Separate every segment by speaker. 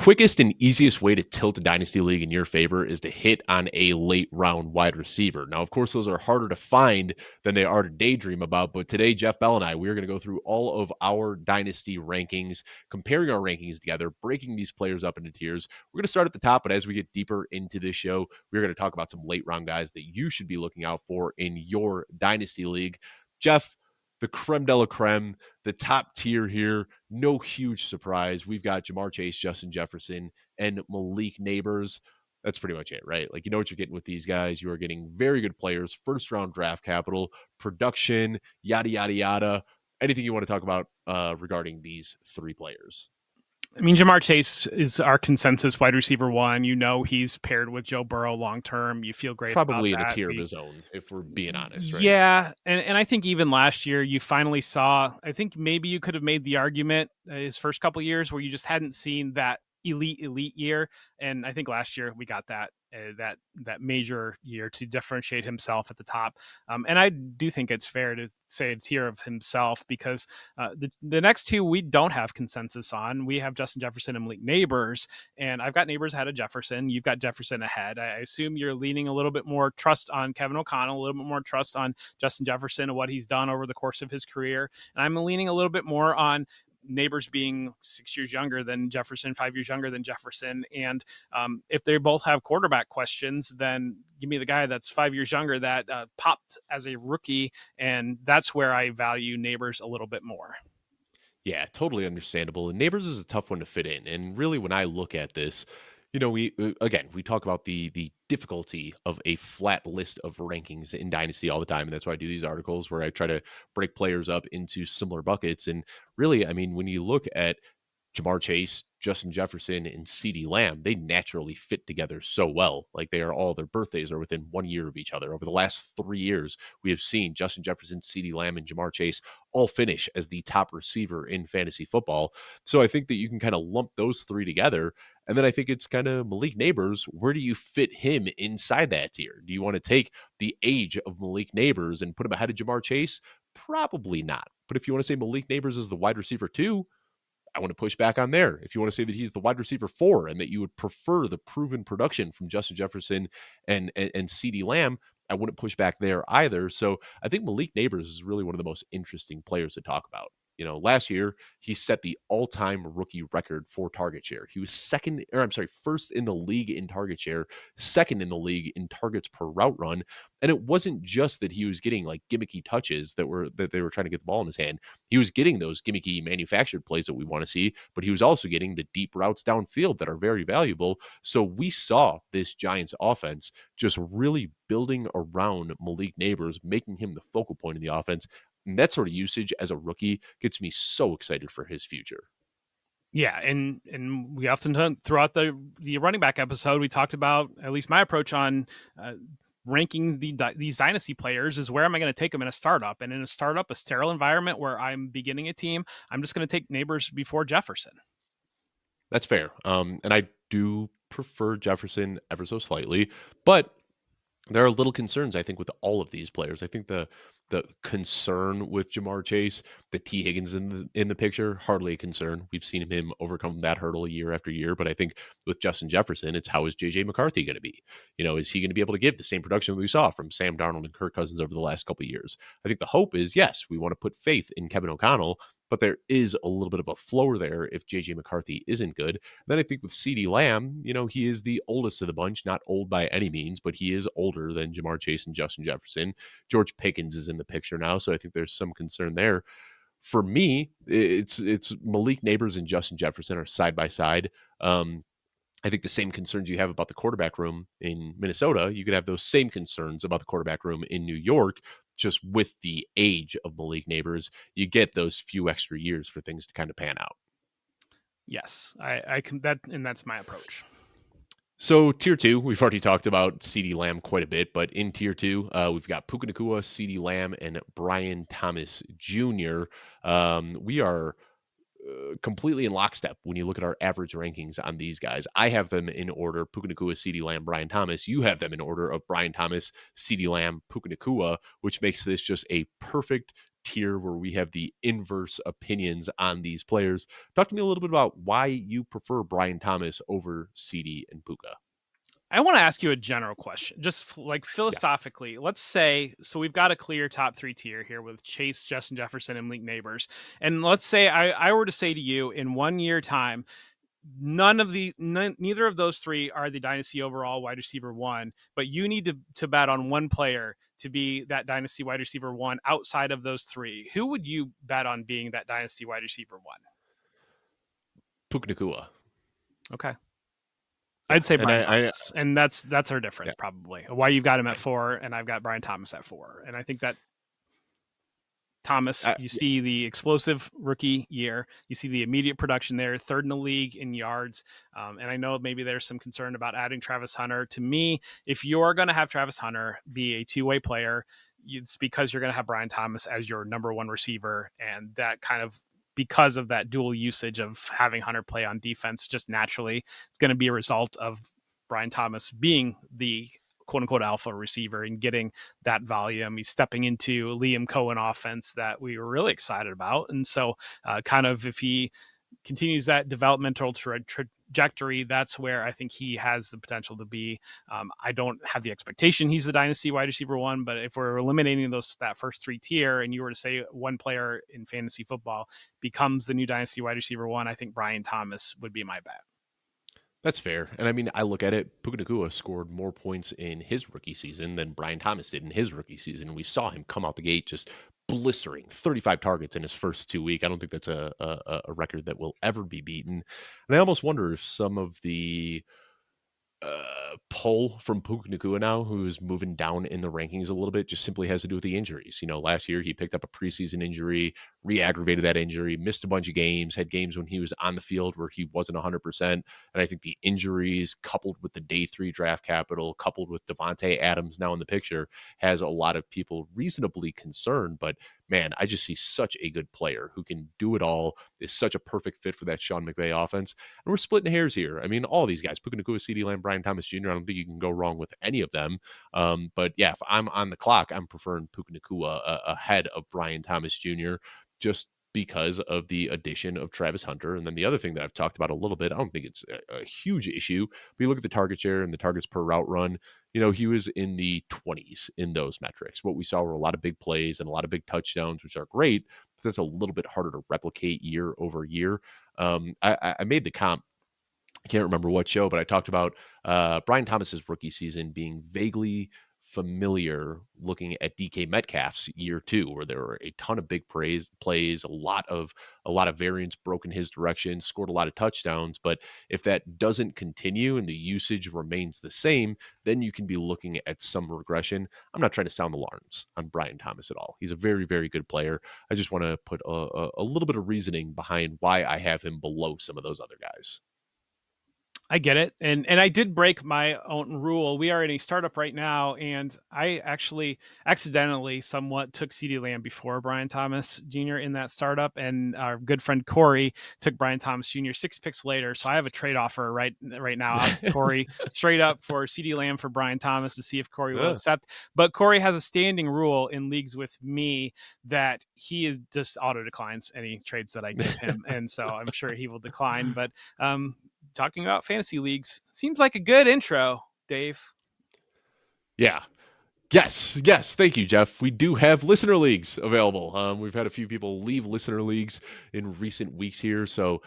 Speaker 1: quickest and easiest way to tilt a dynasty league in your favor is to hit on a late round wide receiver. Now, of course, those are harder to find than they are to daydream about. But today, Jeff Bell and I, we're going to go through all of our dynasty rankings, comparing our rankings together, breaking these players up into tiers. We're going to start at the top, but as we get deeper into this show, we're going to talk about some late round guys that you should be looking out for in your dynasty league. Jeff, the creme de la creme, the top tier here. No huge surprise. We've got Ja'Marr Chase, Justin Jefferson, and Malik Neighbors. That's pretty much it, right? Like, you know what you're getting with these guys. You are getting very good players, first round draft capital, production, yada, yada, yada. Anything you want to talk about regarding these three players?
Speaker 2: I mean, Ja'Marr Chase is our consensus wide receiver one. You know, he's paired with Joe Burrow long term. You feel great
Speaker 1: Probably
Speaker 2: about
Speaker 1: in
Speaker 2: that.
Speaker 1: a tier of his own, if we're being honest, right?
Speaker 2: Yeah, and I think even last year you finally saw, I think maybe you could have made the argument his first couple of years where you just hadn't seen that elite year, and I think last year we got that major year to differentiate himself at the top, and I do think it's fair to say a tier of himself because the next two we don't have consensus on. We have Justin Jefferson and Malik Neighbors, and I've got Neighbors ahead of Jefferson. You've got Jefferson ahead. I assume you're leaning a little bit more trust on Kevin O'Connell, a little bit more trust on Justin Jefferson and what he's done over the course of his career, and I'm leaning a little bit more on Neighbors being 6 years younger than Jefferson, 5 years younger than Jefferson. And if they both have quarterback questions, then give me the guy that's 5 years younger that popped as a rookie. And that's where I value Neighbors a little bit more.
Speaker 1: Yeah, totally understandable. And Neighbors is a tough one to fit in. And really, when I look at this, you know, we talk about the difficulty of a flat list of rankings in Dynasty all the time, and that's why I do these articles where I try to break players up into similar buckets. And really, I mean, when you look at Ja'Marr Chase, Justin Jefferson, and CeeDee Lamb, they naturally fit together so well. Like they are all, their birthdays are within 1 year of each other. Over the last 3 years, we have seen Justin Jefferson, CeeDee Lamb, and Ja'Marr Chase all finish as the top receiver in fantasy football. So I think that you can kind of lump those three together. And then I think it's kind of Malik Neighbors. Where do you fit him inside that tier? Do you want to take the age of Malik Neighbors and put him ahead of Ja'Marr Chase? Probably not. But if you want to say Malik Neighbors is the wide receiver 2, I want to push back on there. If you want to say that he's the wide receiver 4 and that you would prefer the proven production from Justin Jefferson and CeeDee Lamb, I wouldn't push back there either. So I think Malik Neighbors is really one of the most interesting players to talk about. You know, last year he set the all-time rookie record for target share. He was first in the league in target share, second in the league in targets per route run. And it wasn't just that he was getting like gimmicky touches that they were trying to get the ball in his hand. He was getting those gimmicky manufactured plays that we want to see, but he was also getting the deep routes downfield that are very valuable. So we saw this Giants offense just really building around Malik Neighbors, making him the focal point of the offense. And that sort of usage as a rookie gets me so excited for his future.
Speaker 2: Yeah, and we often throughout the running back episode, we talked about at least my approach on ranking these dynasty players is where am I going to take them in a startup? And in a startup, a sterile environment where I'm beginning a team, I'm just going to take Neighbors before Jefferson.
Speaker 1: That's fair. And I do prefer Jefferson ever so slightly, but there are little concerns, I think, with all of these players. I think the concern with Ja'Marr Chase, the T. Higgins in the picture, hardly a concern. We've seen him overcome that hurdle year after year. But I think with Justin Jefferson, it's how is J.J. McCarthy going to be? You know, is he going to be able to give the same production that we saw from Sam Darnold and Kirk Cousins over the last couple of years? I think the hope is, yes, we want to put faith in Kevin O'Connell, but there is a little bit of a floor there if J.J. McCarthy isn't good. And then I think with CeeDee Lamb, you know, he is the oldest of the bunch, not old by any means, but he is older than Ja'Marr Chase and Justin Jefferson. George Pickens is in the picture now, so I think there's some concern there. For me, it's Malik Neighbors and Justin Jefferson are side by side. I think the same concerns you have about the quarterback room in Minnesota, you could have those same concerns about the quarterback room in New York. Just with the age of Malik Neighbors, you get those few extra years for things to kind of pan out.
Speaker 2: Yes, I can and that's my approach.
Speaker 1: So tier 2, we've already talked about CeeDee Lamb quite a bit, but in tier 2, we've got Puka Nacua, CeeDee Lamb, and Brian Thomas Jr. We are completely in lockstep when you look at our average rankings on these guys. I have them in order: Puka Nacua, CeeDee Lamb, Brian Thomas. You have them in order of Brian Thomas, CeeDee Lamb, Puka Nacua, which makes this just a perfect tier where we have the inverse opinions on these players. Talk to me a little bit about why you prefer Brian Thomas over CD and Puka.
Speaker 2: I want to ask you a general question, just like
Speaker 1: Yeah.
Speaker 2: philosophically. Let's say, so we've got a clear top three tier here with Chase, Justin Jefferson, and Malik Neighbors. And let's say I were to say to you in 1 year time, neither of those three are the dynasty overall wide receiver one, but you need to bet on one player to be that dynasty wide receiver one outside of those three. Who would you bet on being that dynasty wide receiver one?
Speaker 1: Puka Nakua.
Speaker 2: Okay.
Speaker 1: Yeah.
Speaker 2: I'd say
Speaker 1: And
Speaker 2: Brian
Speaker 1: I
Speaker 2: Thomas, and that's our difference
Speaker 1: yeah,
Speaker 2: probably. Why you've got him at
Speaker 1: right.
Speaker 2: 4, and I've got Brian Thomas at 4, and I think that Thomas, you
Speaker 1: Yeah,
Speaker 2: see the explosive rookie year, you see the immediate production there, third in the league in yards, and I know maybe there's some concern about adding Travis Hunter. To me, if you're going to have Travis Hunter be a two-way player, it's because you're going to have Brian Thomas as your number one receiver, and that kind of because of that dual usage of having Hunter play on defense, just naturally, it's going to be a result of Brian Thomas being the quote unquote alpha receiver and getting that volume. He's stepping into Liam Cohen offense that we were really excited about. And so, kind of if he continues that developmental trajectory, that's where I think he has the potential to be. I don't have the expectation he's the dynasty wide receiver one, but if we're eliminating that first three tier, and you were to say one player in fantasy football becomes the new dynasty wide receiver one, I think Brian Thomas would be my bet.
Speaker 1: that's fair. And I mean, I look at it, Puka Nakua scored more points in his rookie season than Brian Thomas did in his rookie season. We saw him come out the gate just blistering 35 targets in his first 2 weeks. I don't think that's a record that will ever be beaten. And I almost wonder if some of the pull from Puka Nakua now, who's moving down in the rankings a little bit, just simply has to do with the injuries. Last year he picked up a preseason injury, re-aggravated that injury, missed a bunch of games, had games when he was on the field where he wasn't 100%. And I think the injuries coupled with the day 3 draft capital, coupled with Devontae Adams now in the picture, has a lot of people reasonably concerned. But man, I just see such a good player who can do it all, is such a perfect fit for that Sean McVay offense. And we're splitting hairs here. I mean, all these guys, Puka Nakua, CeeDee Lamb, Brian Thomas Jr., I don't think you can go wrong with any of them. But yeah, if I'm on the clock, I'm preferring Puka Nakua ahead of Brian Thomas Jr. just because of the addition of Travis Hunter. And then the other thing that I've talked about a little bit, I don't think it's a huge issue, but you look at the target share and the targets per route run, he was in the 20s in those metrics. What we saw were a lot of big plays and a lot of big touchdowns, which are great, but that's a little bit harder to replicate year over year. I made the comp, I can't remember what show, but I talked about Brian Thomas's rookie season being vaguely familiar looking at DK Metcalf's year 2, where there were a ton of big plays, a lot of variance broke in his direction, scored a lot of touchdowns. But if that doesn't continue and the usage remains the same, then you can be looking at some regression. I'm not trying to sound alarms on Brian Thomas at all. He's a very, very good player. I just want to put a little bit of reasoning behind why I have him below some of those other guys.
Speaker 2: I get it. And I did break my own rule. We are in a startup right now, and I actually accidentally somewhat took CeeDee Lamb before Brian Thomas Jr. in that startup. And our good friend Corey took Brian Thomas Jr. 6 picks later. So I have a trade offer right now out to Corey straight up for CeeDee Lamb for Brian Thomas to see if Corey will
Speaker 1: Yeah.
Speaker 2: accept. But Corey has a standing rule in leagues with me that he is just auto declines any trades that I give him. And so I'm sure he will decline. But talking about fantasy leagues seems like a good intro, Dave.
Speaker 1: Yeah. Yes, yes. Thank you, Jeff. We do have listener leagues available. We've had a few people leave listener leagues in recent weeks here. So,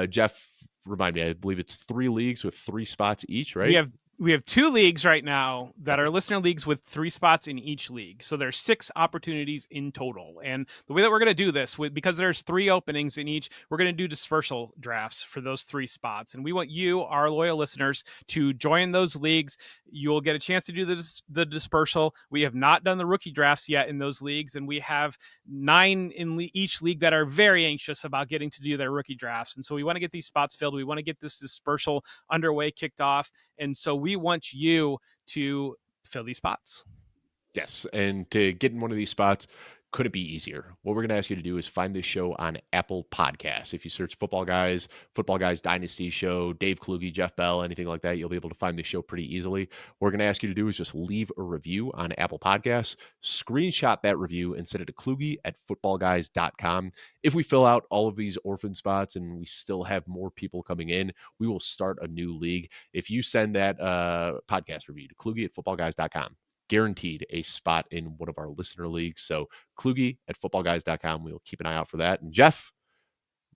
Speaker 1: Jeff, remind me, I believe it's 3 leagues with 3 spots each,
Speaker 2: We
Speaker 1: right?
Speaker 2: have we have 2 leagues right now that
Speaker 1: Okay.
Speaker 2: are listener leagues with 3 spots in each league. So there's 6 opportunities in total. And the way that we're going to do this, because there's 3 openings in each, we're going to do dispersal drafts for those 3 spots. And we want you, our loyal listeners, to join those leagues. You'll get a chance to do the dispersal. We have not done the rookie drafts yet in those leagues, and we have 9 in each league that are very anxious about getting to do their rookie drafts. And so we want to get these spots filled. We want to get this dispersal underway, kicked off. And so we want you to fill these spots.
Speaker 1: Yes. And to get in one of these spots, Couldn't be easier. What we're going to ask you to do is find this show on Apple Podcasts. If you search Football Guys Dynasty Show, Dave Kluge, Jeff Bell, anything like that, you'll be able to find this show pretty easily. What we're going to ask you to do is just leave a review on Apple Podcasts, screenshot that review, and send it to Kluge at footballguys.com. If we fill out all of these orphan spots and we still have more people coming in, we will start a new league. If you send that podcast review to Kluge at footballguys.com, guaranteed a spot in one of our listener leagues. So Kluge at footballguys.com. We will keep an eye out for that. And Jeff,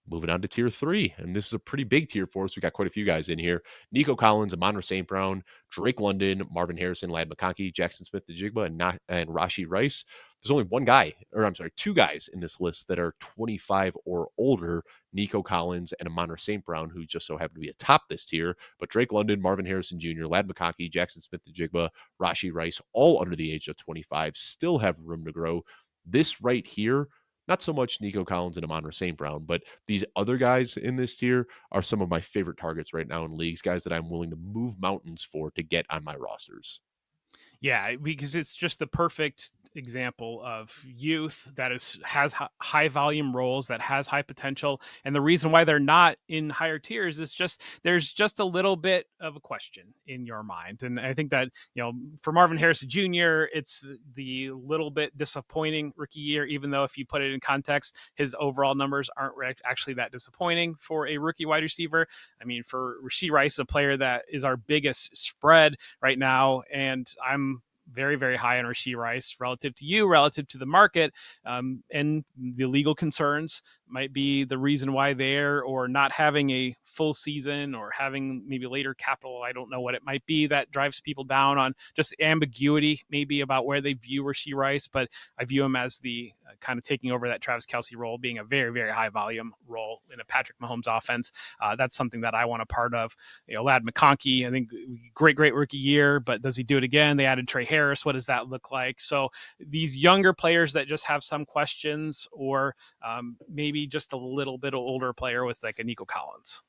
Speaker 1: moving on to tier 3, and this is a pretty big tier for us. We got quite a few guys in here: Nico Collins, Amon St. Brown, Drake London, Marvin Harrison, Lad McConkey, Jackson Smith-Njigba, and Rashi Rice. There's only two guys in this list that are 25 or older: Nico Collins and Amon St. Brown, who just so happen to be atop this tier. But Drake London, Marvin Harrison Jr., Lad McConkey, Jackson Smith-Njigba, Rashi Rice, all under the age of 25, still have room to grow. This right here, not so much Nico Collins and Amon St. Brown, but these other guys in this tier are some of my favorite targets right now in leagues, guys that I'm willing to move mountains for to get on my rosters.
Speaker 2: Yeah, because it's just the perfect example of youth that has high volume roles, that has high potential, and the reason why they're not in higher tiers is just there's just a little bit of a question in your mind. And I think that, for Marvin Harrison Jr., it's the little bit disappointing rookie year, even though if you put it in context, his overall numbers aren't actually that disappointing for a rookie wide receiver. I mean, for Rashi Rice, a player that is our biggest spread right now, and I'm very, very high on Rashi Rice relative to you, relative to the market, and the legal concerns might be the reason why they're or not having a full season or having maybe later capital. I don't know what it might be that drives people down on just ambiguity maybe about where they view Rashi Rice, but I view him as the kind of taking over that Travis Kelce role, being a very, very high volume role in a Patrick Mahomes offense. That's something that I want a part of. Lad McConkey, I think great rookie year, but does he do it again? They added Trey Harris. What does that look like? So these younger players that just have some questions, or maybe just a little bit older player with like a Nico Collins.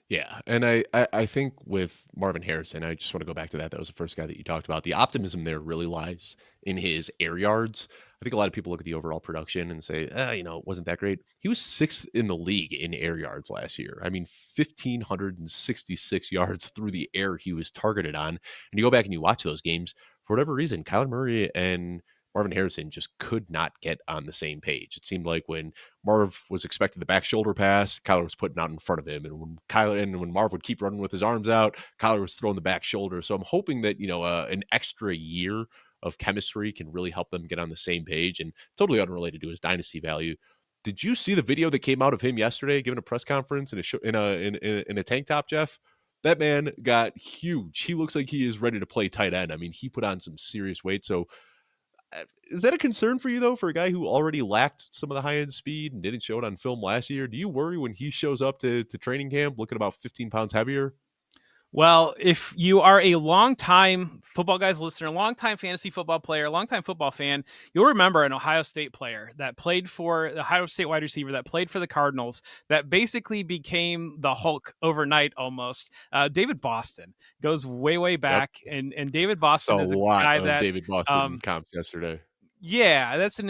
Speaker 1: Yeah, and I think with Marvin Harrison, I just want to go back to that. That was the first guy that you talked about. The optimism there really lies in his air yards. I think a lot of people look at the overall production and say, it wasn't that great. He was 6th in the league in air yards last year. I mean, 1,566 yards through the air he was targeted on. And you go back and you watch those games, for whatever reason, Kyler Murray and Marvin Harrison just could not get on the same page. It seemed like when Marv was expecting the back shoulder pass, Kyler was putting out in front of him, and when Marv would keep running with his arms out, Kyler was throwing the back shoulder. So I'm hoping that an extra year of chemistry can really help them get on the same page. And totally unrelated to his dynasty value, did you see the video that came out of him yesterday giving a press conference in a tank top, Jeff? That man got huge. He looks like he is ready to play tight end. I mean, he put on some serious weight. So is that a concern for you, though, for a guy who already lacked some of the high-end speed and didn't show it on film last year? Do you worry when he shows up to training camp looking about 15 pounds heavier?
Speaker 2: Well, if you are a longtime Football Guys listener, longtime fantasy football player, longtime football fan, you'll remember an Ohio State player that played for the Ohio State wide receiver that played for the Cardinals that basically became the Hulk overnight almost. David Boston goes way
Speaker 1: Yep.
Speaker 2: back, and David
Speaker 1: Saw
Speaker 2: Boston
Speaker 1: a
Speaker 2: is a
Speaker 1: lot
Speaker 2: guy
Speaker 1: of
Speaker 2: that
Speaker 1: David Boston comps yesterday.
Speaker 2: yeah, that's an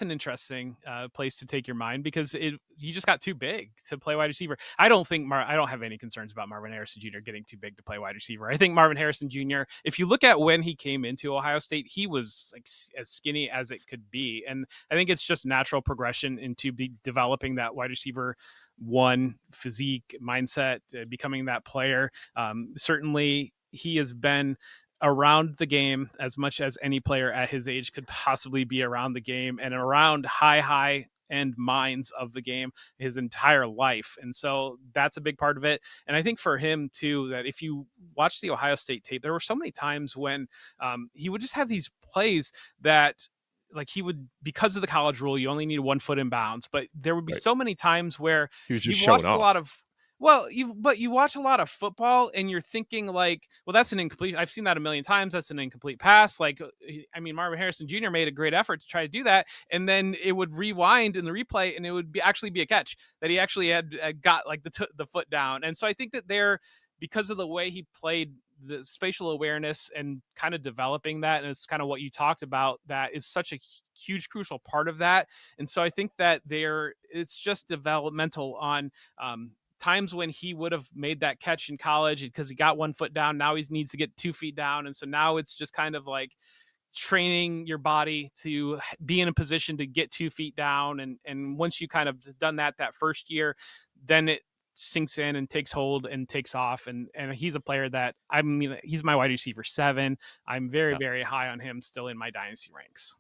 Speaker 2: interesting place to take your mind because he just got too big to play wide receiver. I don't have any concerns about Marvin Harrison Jr. getting too big to play wide receiver. I think Marvin Harrison Jr., if you look at when he came into Ohio State, he was like as skinny as it could be, and I think it's just natural progression into developing that wide receiver one physique mindset, becoming that player. Certainly, he has been around the game as much as any player at his age could possibly be around the game and around high end minds of the game his entire life. And so that's a big part of it. And I think for him too, that if you watch the Ohio State tape, there were so many times when he would just have these plays that like he would, because of the college rule, you only need 1 foot in bounds, but there would be
Speaker 1: Right.
Speaker 2: so many times where
Speaker 1: He was just
Speaker 2: you've
Speaker 1: showing
Speaker 2: watched a lot
Speaker 1: off.
Speaker 2: of you watch a lot of football and you're thinking like, well, that's an incomplete. I've seen that a million times. That's an incomplete pass. Like, I mean, Marvin Harrison Jr. made a great effort to try to do that, and then it would rewind in the replay, and it would actually be a catch that he actually had got like the foot down. And so I think that because of the way he played the spatial awareness and kind of developing that. And it's kind of what you talked about. That is such a huge, crucial part of that. And so I think that it's just developmental on, times when he would have made that catch in college because he got 1 foot down. Now he needs to get 2 feet down. And so now it's just kind of like training your body to be in a position to get 2 feet down. And once you kind of done that first year, then it sinks in and takes hold and takes off. And he's a player that, I mean, he's my wide receiver 7. I'm very,
Speaker 1: Yeah.
Speaker 2: very high on him still in my dynasty ranks.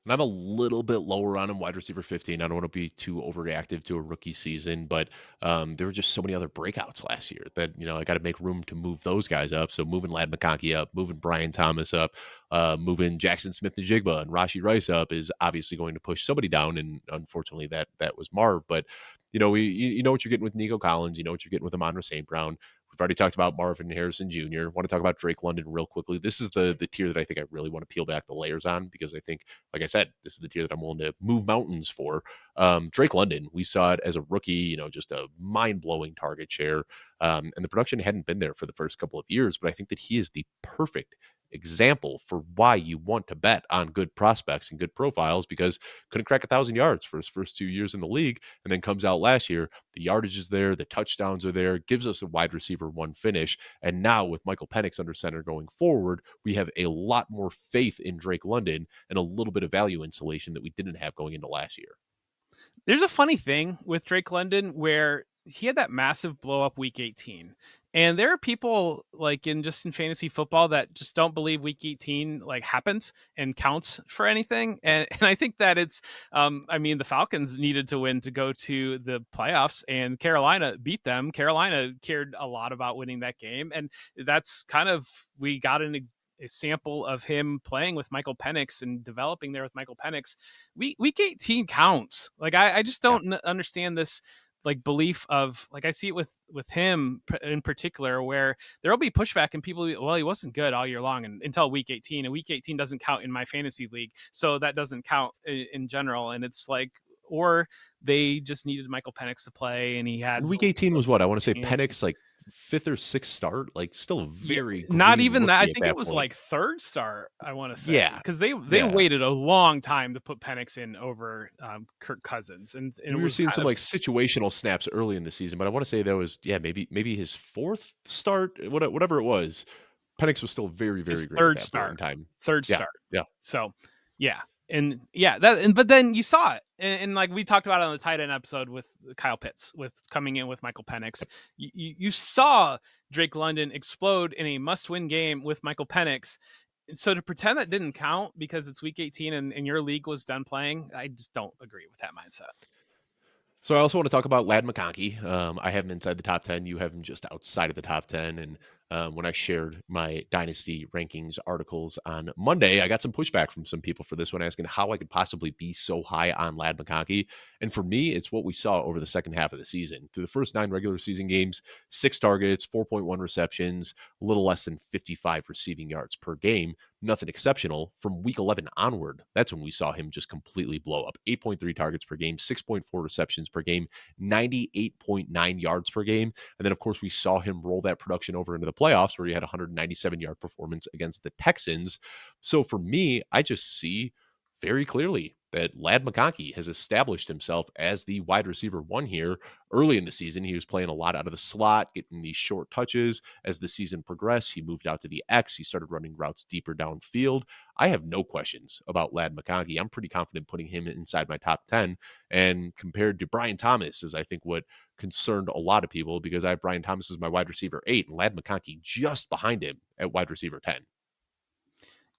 Speaker 1: And I'm a little bit lower on him, wide receiver 15. I don't want to be too overreactive to a rookie season, but there were just so many other breakouts last year that, I got to make room to move those guys up. So moving Lad McConkey up, moving Brian Thomas up, moving Jackson Smith-Njigba and Rashi Rice up is obviously going to push somebody down. And unfortunately, that was Marv. But, you know what you're getting with Nico Collins. You know what you're getting with Amon St. Brown. We've already talked about Marvin Harrison Jr. Want to talk about Drake London real quickly. This is the tier that I think I really want to peel back the layers on because I think, like I said, this is the tier that I'm willing to move mountains for. Drake London, we saw it as a rookie, just a mind-blowing target share. And the production hadn't been there for the first couple of years, but I think that he is the perfect example for why you want to bet on good prospects and good profiles because couldn't crack 1,000 yards for his first 2 years in the league and then comes out last year. The yardage is there, the touchdowns are there, gives us a wide receiver 1 finish. And now with Michael Penix under center going forward, we have a lot more faith in Drake London and a little bit of value insulation that we didn't have going into last year.
Speaker 2: There's a funny thing with Drake London where he had that massive blow up week 18. And there are people like in fantasy football that just don't believe week 18 like happens and counts for anything. And I think that it's, I mean, the Falcons needed to win to go to the playoffs and Carolina beat them. Carolina cared a lot about winning that game. And that's kind of, we got a sample of him playing with Michael Penix and developing there with Michael Penix. Week 18 counts. Like, I just don't understand this like belief of like, I see it with him in particular, where there'll be pushback and people will be, well, he wasn't good all year long until week 18, and week 18 doesn't count in my fantasy league. So that doesn't count in general. And it's like, or they just needed Michael Penix to play and he had
Speaker 1: And week 18 was what? I want to say
Speaker 2: chance.
Speaker 1: Penix, like 5th or 6th start, like still a
Speaker 2: Yeah,
Speaker 1: very
Speaker 2: not
Speaker 1: green
Speaker 2: even that. I
Speaker 1: rookie at
Speaker 2: think it
Speaker 1: that
Speaker 2: was
Speaker 1: point.
Speaker 2: like third start, I want to say,
Speaker 1: Yeah.
Speaker 2: because they
Speaker 1: Yeah.
Speaker 2: waited a long time to put Penix in over Kirk Cousins, and it
Speaker 1: We were
Speaker 2: was
Speaker 1: seeing
Speaker 2: kind
Speaker 1: some
Speaker 2: of
Speaker 1: like situational snaps early in the season, but I want to say that was maybe his 4th start, whatever it was. Penix was still very, very
Speaker 2: his
Speaker 1: green at that point in time.
Speaker 2: third
Speaker 1: Yeah,
Speaker 2: start.
Speaker 1: yeah.
Speaker 2: So yeah, and yeah, but then you saw it, and like we talked about on the tight end episode with Kyle Pitts, with coming in with Michael Penix, you saw Drake London explode in a must-win game with Michael Penix. So to pretend that didn't count because it's week 18 and your league was done playing, I just don't agree with that mindset.
Speaker 1: So I also want to talk about Lad McConkey. I have him inside the top 10. You have him just outside of the top 10. And when I shared my Dynasty rankings articles on Monday, I got some pushback from some people for this one, asking how I could possibly be so high on Lad McConkey. And for me, it's what we saw over the second half of the season. Through the first 9 regular season games, 6 targets, 4.1 receptions, a little less than 55 receiving yards per game. Nothing exceptional. From week 11 onward, that's when we saw him just completely blow up. 8.3 targets per game, 6.4 receptions per game, 98.9 yards per game. And then, of course, we saw him roll that production over into the playoffs where he had a 197-yard performance against the Texans. So for me, I just see very clearly that Lad McConkey has established himself as the wide receiver 1 here. Early in the season, he was playing a lot out of the slot, getting these short touches. As the season progressed, he moved out to the X. He started running routes deeper downfield. I have no questions about Lad McConkey. I'm pretty confident putting him inside my top 10. And compared to Brian Thomas is, I think, what concerned a lot of people, because I have Brian Thomas as my wide receiver 8 and Lad McConkey just behind him at wide receiver 10.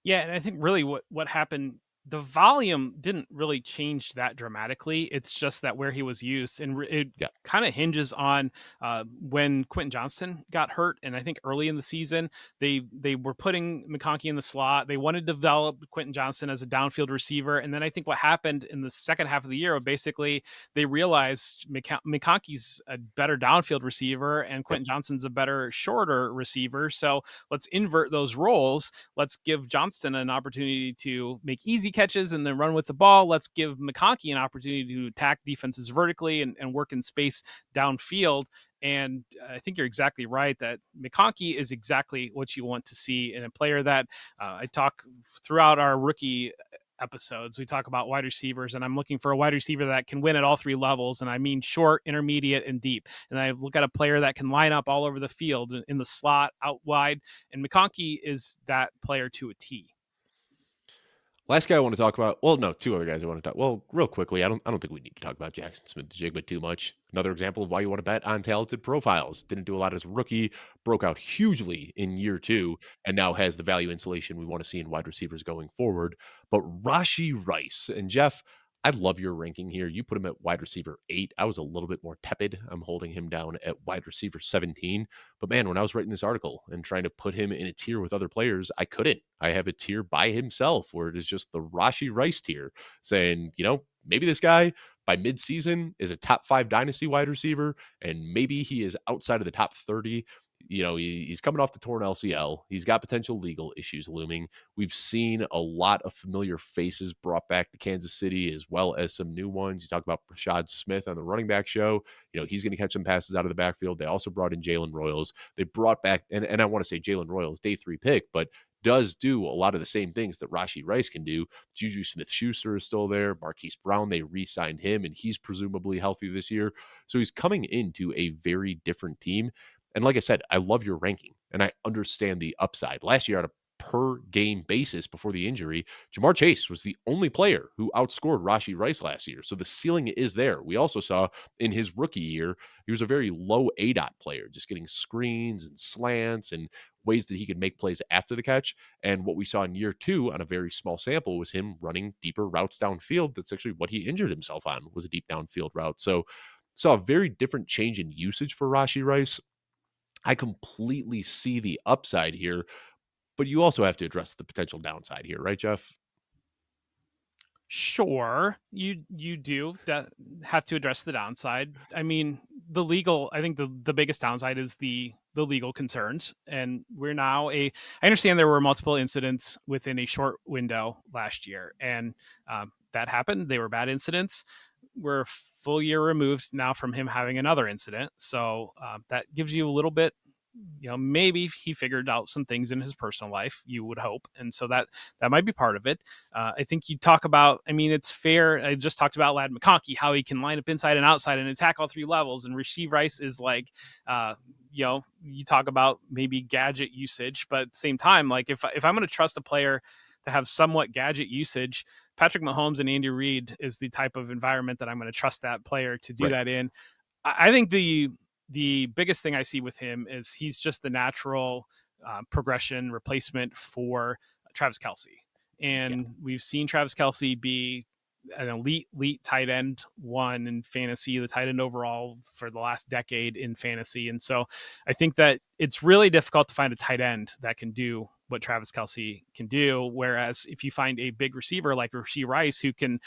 Speaker 2: Yeah, and I think really what happened, the volume didn't really change that dramatically. It's just that where he was used, and it
Speaker 1: Yeah.
Speaker 2: kind of hinges on when Quentin Johnston got hurt. And I think early in the season, they were putting McConkey in the slot. They wanted to develop Quentin Johnston as a downfield receiver. And then I think what happened in the second half of the year, basically they realized McConkey's a better downfield receiver and Quentin Johnston's a better shorter receiver. So let's invert those roles. Let's give Johnston an opportunity to make easy catches and then run with the ball. Let's give McConkey an opportunity to attack defenses vertically and work in space downfield. And I think you're exactly right that McConkey is exactly what you want to see in a player that I talk throughout our rookie episodes. We talk about wide receivers, and I'm looking for a wide receiver that can win at all three levels. And I mean short, intermediate, and deep. And I look at a player that can line up all over the field in the slot, out wide. And McConkey is that player to a T.
Speaker 1: Last guy I want to talk about. Well, no, two other guys I want to talk. Well, real quickly, I don't think we need to talk about Jackson Smith-Njigba too much. Another example of why you want to bet on talented profiles. Didn't do a lot as a rookie, broke out hugely in year two, and now has the value insulation we want to see in wide receivers going forward. But Rashee Rice and Jeff, I love your ranking here. You put him at wide receiver 8. I was a little bit more tepid. I'm holding him down at wide receiver 17. But man, when I was writing this article and trying to put him in a tier with other players, I couldn't. I have a tier by himself where it is just the Rashee Rice tier saying, maybe this guy by midseason is a top 5 dynasty wide receiver, and maybe he is outside of the top 30. He's coming off the torn LCL. He's got potential legal issues looming. We've seen a lot of familiar faces brought back to Kansas City, as well as some new ones. You talk about Rashad Smith on the running back show. He's going to catch some passes out of the backfield. They also brought in Jalen Royals. They brought back, and I want to say Jalen Royals, day 3 pick, but does do a lot of the same things that Rashee Rice can do. Juju Smith-Schuster is still there. Marquise Brown, they re-signed him, and he's presumably healthy this year. So he's coming into a very different team. And like I said, I love your ranking, and I understand the upside. Last year, on a per game basis before the injury, Jamar Chase was the only player who outscored Rashee Rice last year. So the ceiling is there. We also saw in his rookie year, he was a very low ADOT player, just getting screens and slants and ways that he could make plays after the catch. And what we saw in year 2 on a very small sample was him running deeper routes downfield. That's actually what he injured himself on, was a deep downfield route. So saw a very different change in usage for Rashee Rice. I completely see the upside here, but you also have to address the potential downside here, right, Jeff?
Speaker 2: Sure, you do have to address the downside. I mean, I think the biggest downside is the legal concerns. And I understand there were multiple incidents within a short window last year, and that happened. They were bad incidents. We're a full year removed now from him having another incident. So that gives you a little bit, maybe he figured out some things in his personal life, you would hope. And so that might be part of it. I think you talk about, it's fair. I just talked about Lad McConkey, how he can line up inside and outside and attack all 3 levels. And Rashee Rice is like, you talk about maybe gadget usage, but at the same time, like if I'm going to trust a player to have somewhat gadget usage, Patrick Mahomes and Andy Reid is the type of environment that I'm going to trust that player to do that in. I think the biggest thing I see with him is he's just the natural progression replacement for Travis Kelce. And we've seen Travis Kelce be an elite tight end 1 in fantasy, the tight end overall for the last decade in fantasy. And so I think that it's really difficult to find a tight end that can do what Travis Kelce can do. Whereas if you find a big receiver like Rashee Rice, who can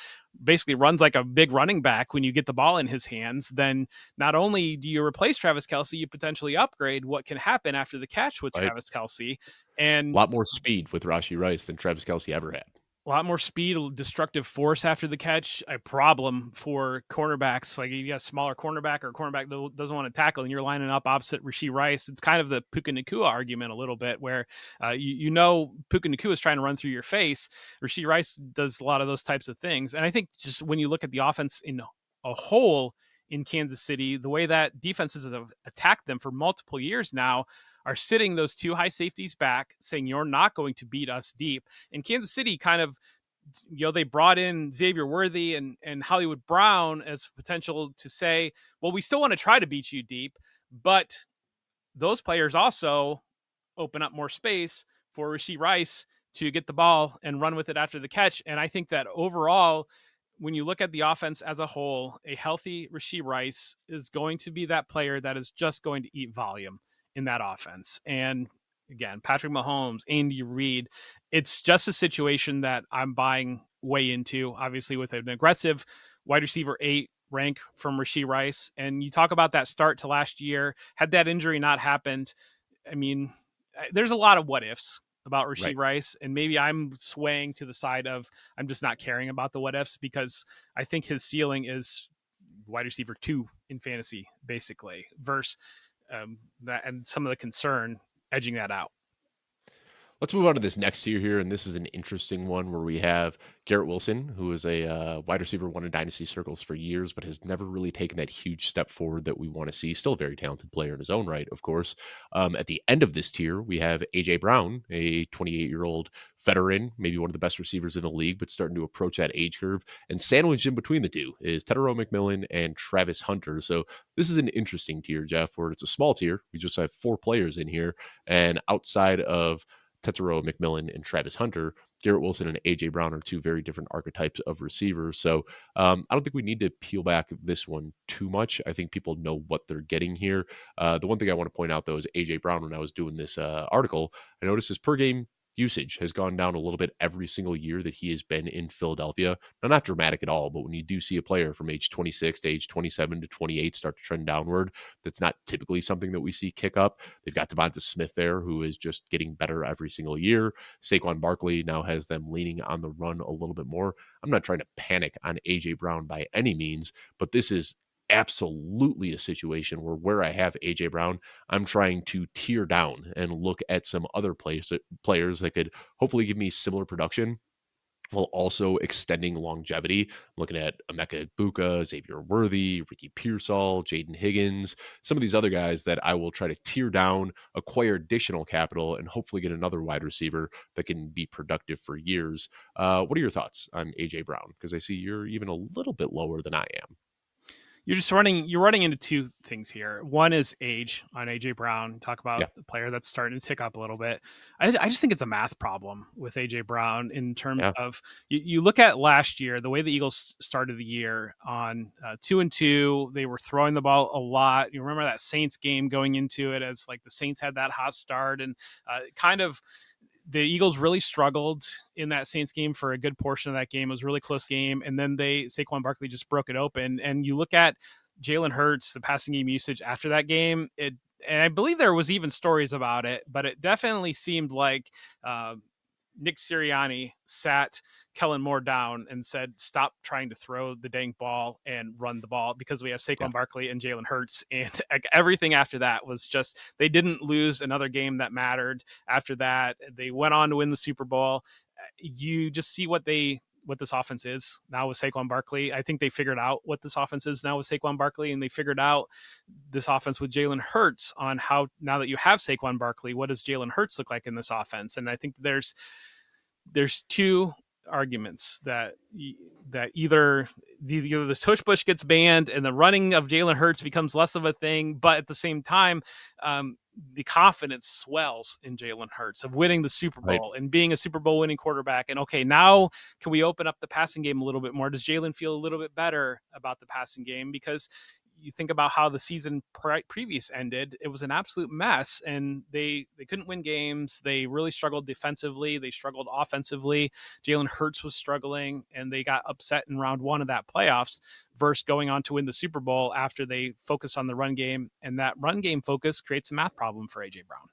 Speaker 2: basically runs like a big running back when you get the ball in his hands, then not only do you replace Travis Kelce, you potentially upgrade what can happen after the catch with Travis Kelce. And
Speaker 1: a lot more speed with Rashee Rice than Travis Kelce ever had.
Speaker 2: A lot more speed, destructive force after the catch, a problem for cornerbacks. Like if you got a smaller cornerback or a cornerback that doesn't want to tackle and you're lining up opposite Rashee Rice, it's kind of the Puka Nacua argument a little bit where Puka Nacua is trying to run through your face. Rashee Rice does a lot of those types of things. And I think just when you look at the offense in a whole in Kansas City, the way that defenses have attacked them for multiple years now are sitting those 2 high safeties back, saying you're not going to beat us deep. And Kansas City kind of, they brought in Xavier Worthy and Hollywood Brown as potential to say, well, we still want to try to beat you deep, but those players also open up more space for Rashee Rice to get the ball and run with it after the catch. And I think that overall, when you look at the offense as a whole, a healthy Rashee Rice is going to be that player that is just going to eat volume in that offense. And again, Patrick Mahomes, Andy Reid, it's just a situation that I'm buying way into, obviously with an aggressive wide receiver 8 rank from Rashee Rice. And you talk about that start to last year, had that injury not happened, there's a lot of what ifs about Rashee
Speaker 1: Right.
Speaker 2: Rice, and maybe I'm swaying to the side of I'm just not caring about the what ifs because I think his ceiling is wide receiver 2 in fantasy, basically, versus that and some of the concern edging that out.
Speaker 1: Let's move on to this next tier here, and this is an interesting one where we have Garrett Wilson, who is a wide receiver one in dynasty circles for years, but has never really taken that huge step forward that we want to see. Still a very talented player in his own right, of course. At the end of this tier, we have AJ Brown, a 28-year-old veteran, maybe one of the best receivers in the league, but starting to approach that age curve. And sandwiched in between the two is Tedero McMillan and Travis Hunter. So this is an interesting tier, Jeff, where it's a small tier. We just have 4 players in here, and outside of Tetero McMillan and Travis Hunter, Garrett Wilson and AJ Brown are 2 very different archetypes of receivers. So I don't think we need to peel back this one too much. I think people know what they're getting here. The one thing I want to point out though is AJ Brown. When I was doing this article, I noticed his per game usage has gone down a little bit every single year that he has been in Philadelphia. Now, not dramatic at all, but when you do see a player from age 26 to age 27 to 28 start to trend downward, that's not typically something that we see kick up. They've got Devonta Smith there, who is just getting better every single year. Saquon Barkley now has them leaning on the run a little bit more. I'm not trying to panic on AJ Brown by any means, but this is absolutely a situation where I have AJ Brown, I'm trying to tear down and look at some other players that could hopefully give me similar production while also extending longevity. I'm looking at Emeka Egbuka, Xavier Worthy, Ricky Pearsall, Jaden Higgins, some of these other guys that I will try to tear down, acquire additional capital, and hopefully get another wide receiver that can be productive for years. What are your thoughts on AJ Brown? Because I see you're even a little bit lower than I am.
Speaker 2: You're running into two things here. One is age on AJ Brown. Talk about
Speaker 1: Yeah,
Speaker 2: a player that's starting to tick up a little bit. I just think it's a math problem with AJ Brown in terms
Speaker 1: yeah,
Speaker 2: of you look at last year, the way the Eagles started the year on 2-2. They were throwing the ball a lot. You remember that Saints game going into it as like the Saints had that hot start and kind of the Eagles really struggled in that Saints game for a good portion of that game. It was a really close game. And then Saquon Barkley just broke it open. And you look at Jalen Hurts, the passing game usage after that game, and I believe there was even stories about it, but it definitely seemed like Nick Sirianni sat Kellen Moore down and said, "Stop trying to throw the dang ball and run the ball because we have
Speaker 1: yeah.
Speaker 2: Saquon Barkley and Jalen Hurts." And everything after that was just they didn't lose another game that mattered. After that, they went on to win the Super Bowl. You just see what this offense is now with Saquon Barkley. I think they figured out what this offense is now with Saquon Barkley, and they figured out this offense with Jalen Hurts on how now that you have Saquon Barkley, what does Jalen Hurts look like in this offense? And I think there's two arguments that either the tush push gets banned and the running of Jalen Hurts becomes less of a thing, but at the same time, the confidence swells in Jalen Hurts of winning the Super
Speaker 1: Right.
Speaker 2: Bowl and being a Super Bowl winning quarterback. And okay, now can we open up the passing game a little bit more? Does Jalen feel a little bit better about the passing game? Because you think about how the season previous ended, it was an absolute mess, and they couldn't win games. They really struggled defensively. They struggled offensively. Jalen Hurts was struggling, and they got upset in round one of that playoffs versus going on to win the Super Bowl after they focused on the run game. And that run game focus creates a math problem for AJ Brown.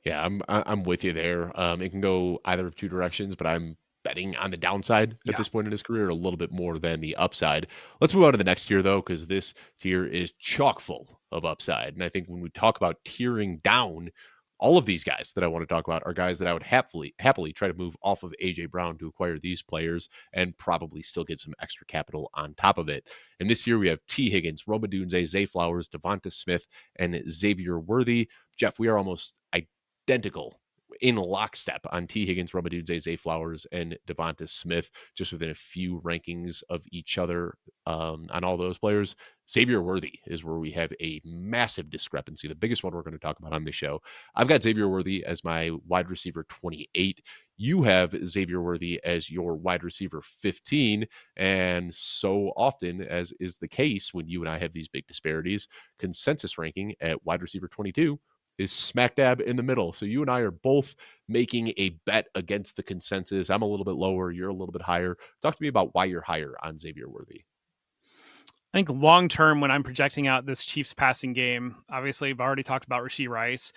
Speaker 1: Yeah, I'm with you there. It can go either of two directions, but I'm betting on the downside at
Speaker 2: Yeah.
Speaker 1: this point in his career a little bit more than the upside. Let's move on to the next tier though, because this tier is chock full of upside. And I think when we talk about tearing down, all of these guys that I want to talk about are guys that I would happily try to move off of AJ Brown to acquire these players and probably still get some extra capital on top of it. And this year we have T. Higgins, Roma Dunze, Zay Flowers, Devonta Smith, and Xavier Worthy. Jeff, we are almost identical in lockstep on T. Higgins, Romadunze, Zay Flowers, and Devonta Smith, just within a few rankings of each other on all those players. Xavier Worthy is where we have a massive discrepancy, the biggest one we're going to talk about on this show. I've got Xavier Worthy as my wide receiver 28. You have Xavier Worthy as your wide receiver 15. And so often, as is the case when you and I have these big disparities, consensus ranking at wide receiver 22 is smack dab in the middle. So you and I are both making a bet against the consensus. I'm a little bit lower. You're a little bit higher. Talk to me about why you're higher on Xavier Worthy.
Speaker 2: I think long term, when I'm projecting out this Chiefs passing game, obviously I've already talked about Rashee Rice.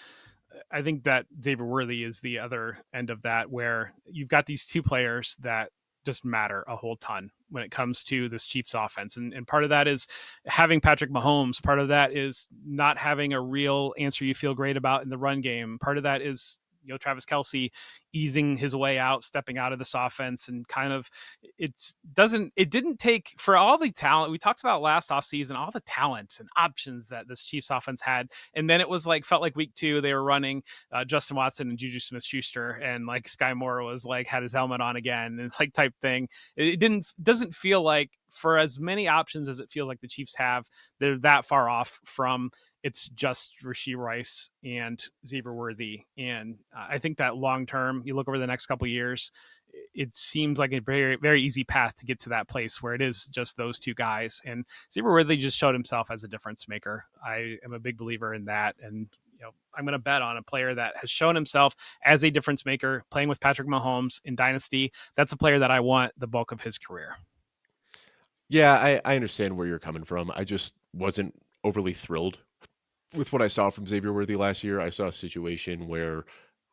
Speaker 2: I think that Xavier Worthy is the other end of that, where you've got these two players that just matter a whole ton when it comes to this Chiefs offense. And part of that is having Patrick Mahomes. Part of that is not having a real answer you feel great about in the run game. Part of that is, Travis Kelce easing his way out, stepping out of this offense, and kind of it didn't take, for all the talent we talked about last offseason, all the talent and options that this Chiefs offense had. And then it was like, felt like week 2, they were running Justin Watson and Juju Smith-Schuster, and like Sky Moore was like, had his helmet on again, and like type thing. It doesn't feel like, for as many options as it feels like the Chiefs have, they're that far off from it's just Rashee Rice and Xavier Worthy. And I think that long term, you look over the next couple of years, it seems like a very, very easy path to get to that place where it is just those two guys. And Xavier Worthy just showed himself as a difference maker. I am a big believer in that. And I'm going to bet on a player that has shown himself as a difference maker, playing with Patrick Mahomes in Dynasty. That's a player that I want the bulk of his career.
Speaker 1: Yeah, I understand where you're coming from. I just wasn't overly thrilled with what I saw from Xavier Worthy last year. I saw a situation where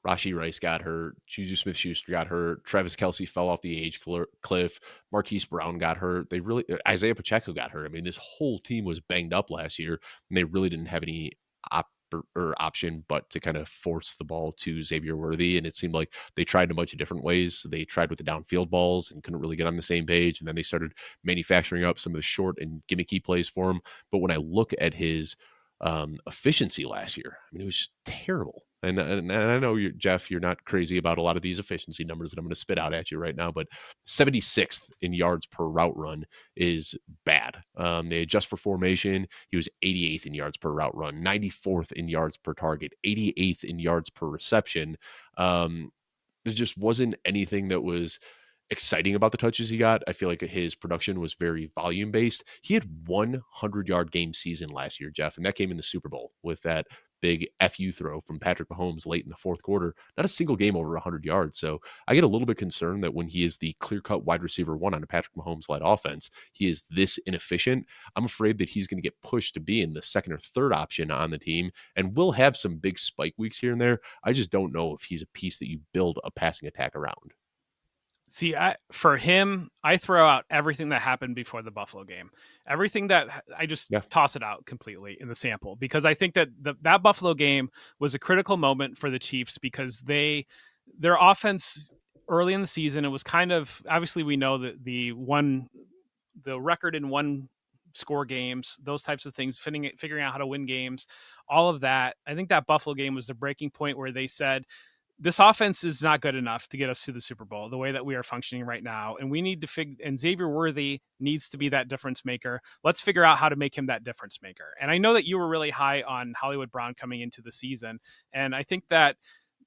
Speaker 1: Rashee Rice got hurt, Juju Smith-Schuster got hurt, Travis Kelce fell off the age cliff, Marquise Brown got hurt. They really Isaiah Pacheco got hurt. I mean, this whole team was banged up last year, and they really didn't have any option but to kind of force the ball to Xavier Worthy. And it seemed like they tried in a bunch of different ways. They tried with the downfield balls and couldn't really get on the same page. And then they started manufacturing up some of the short and gimmicky plays for him. But when I look at his efficiency last year, I mean, it was just terrible. And I know Jeff, you're not crazy about a lot of these efficiency numbers that I'm going to spit out at you right now, but 76th in yards per route run is bad. They adjust for formation. He was 88th in yards per route run, 94th in yards per target, 88th in yards per reception. There just wasn't anything that was exciting about the touches he got. I feel like his production was very volume based. He had 100-yard game season last year, Jeff, and that came in the Super Bowl with that big FU throw from Patrick Mahomes late in the fourth quarter. Not a single game over 100 yards. So I get a little bit concerned that when he is the clear-cut wide receiver one on a Patrick Mahomes-led offense, he is this inefficient. I'm afraid that he's going to get pushed to be in the second or third option on the team, and will have some big spike weeks here and there. I just don't know if he's a piece that you build a passing attack around.
Speaker 2: See, for him, I throw out everything that happened before the Buffalo game. Everything that I just
Speaker 1: Yeah.
Speaker 2: toss it out completely in the sample, because I think that that Buffalo game was a critical moment for the Chiefs, because their offense early in the season, it was kind of, obviously we know that the record in one score games, those types of things, figuring out how to win games, all of that. I think that Buffalo game was the breaking point where they said, this offense is not good enough to get us to the Super Bowl the way that we are functioning right now. And we need to and Xavier Worthy needs to be that difference maker. Let's figure out how to make him that difference maker. And I know that you were really high on Hollywood Brown coming into the season. And I think that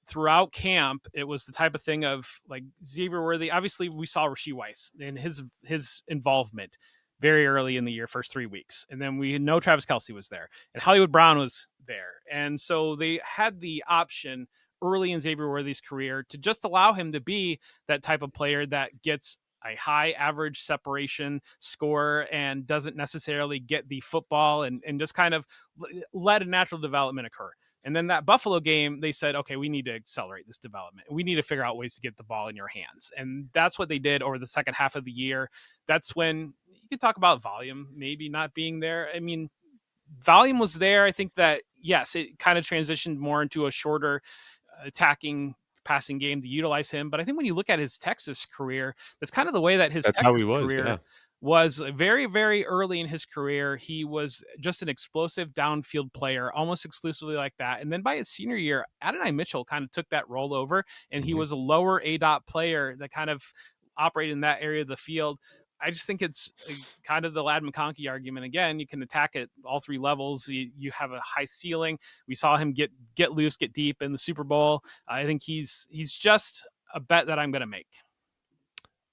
Speaker 2: throughout camp, it was the type of thing of like Xavier Worthy. Obviously, we saw Rashee Rice and his involvement very early in the year, first 3 weeks. And then we know Travis Kelce was there and Hollywood Brown was there. And so they had the option early in Xavier Worthy's career to just allow him to be that type of player that gets a high average separation score and doesn't necessarily get the football, and just kind of let a natural development occur. And then that Buffalo game, they said, okay, we need to accelerate this development. We need to figure out ways to get the ball in your hands. And that's what they did over the second half of the year. That's when you could talk about volume maybe not being there. I mean, volume was there. I think that, yes, it kind of transitioned more into a shorter attacking passing game to utilize him. But I think when you look at his Texas career, that's kind of the way that his
Speaker 1: That's how
Speaker 2: Texas
Speaker 1: he was.
Speaker 2: career
Speaker 1: Yeah.
Speaker 2: was. Very, very early in his career, he was just an explosive downfield player, almost exclusively like that. And then by his senior year, Adonai Mitchell kind of took that role over, and he
Speaker 1: Mhm.
Speaker 2: was a lower ADOT player that kind of operated in that area of the field. I just think it's kind of the Lad McConkey argument. Again, you can attack at all three levels. You have a high ceiling. We saw him get loose, get deep in the Super Bowl. I think he's just a bet that I'm going to make.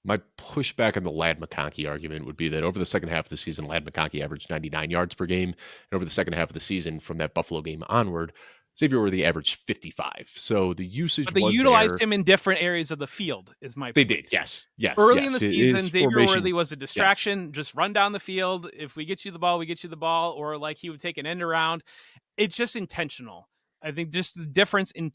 Speaker 1: My pushback on the Lad McConkey argument would be that over the second half of the season, Lad McConkey averaged 99 yards per game. And over the second half of the season, from that Buffalo game onward, Xavier Worthy averaged 55. So the usage
Speaker 2: But they
Speaker 1: was
Speaker 2: utilized
Speaker 1: there.
Speaker 2: him in different areas of the field, is my
Speaker 1: They
Speaker 2: point.
Speaker 1: did. Yes. Yes.
Speaker 2: Early in
Speaker 1: Yes.
Speaker 2: the season,
Speaker 1: His
Speaker 2: Xavier
Speaker 1: formation.
Speaker 2: Worthy was a
Speaker 1: Yes.
Speaker 2: distraction. Just run down the field. If we get you the ball, we get you the ball. Or like he would take an end around. It's just intentional. I think just the difference in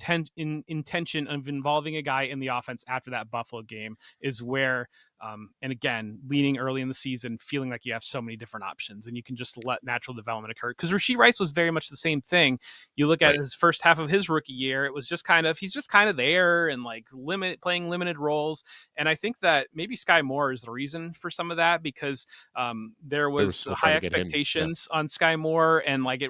Speaker 2: intention of involving a guy in the offense after that Buffalo game is where, and again, leaning early in the season, feeling like you have so many different options and you can just let natural development occur. Because Rashee Rice was very much the same thing. You look at
Speaker 1: Right.
Speaker 2: his first half of his rookie year, it was just kind of, he's just kind of there and like playing limited roles. And I think that maybe Sky Moore is the reason for some of that, because there
Speaker 1: They were
Speaker 2: was
Speaker 1: still trying
Speaker 2: high
Speaker 1: to get him. Yeah.
Speaker 2: expectations on Sky Moore, and like he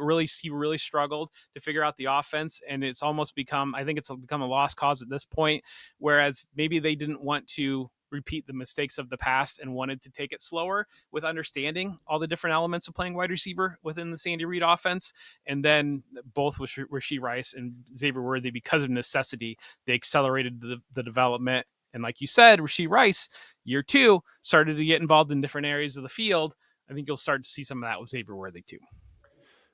Speaker 2: really struggled to figure out the offense, and it's almost become, I think it's become a lost cause at this point. Whereas maybe they didn't want to repeat the mistakes of the past and wanted to take it slower with understanding all the different elements of playing wide receiver within the Sandy Reid offense. And then both with Rashee Rice and Xavier Worthy, because of necessity, they accelerated the development. And like you said, Rashee Rice, year two, started to get involved in different areas of the field. I think you'll start to see some of that with Xavier Worthy too.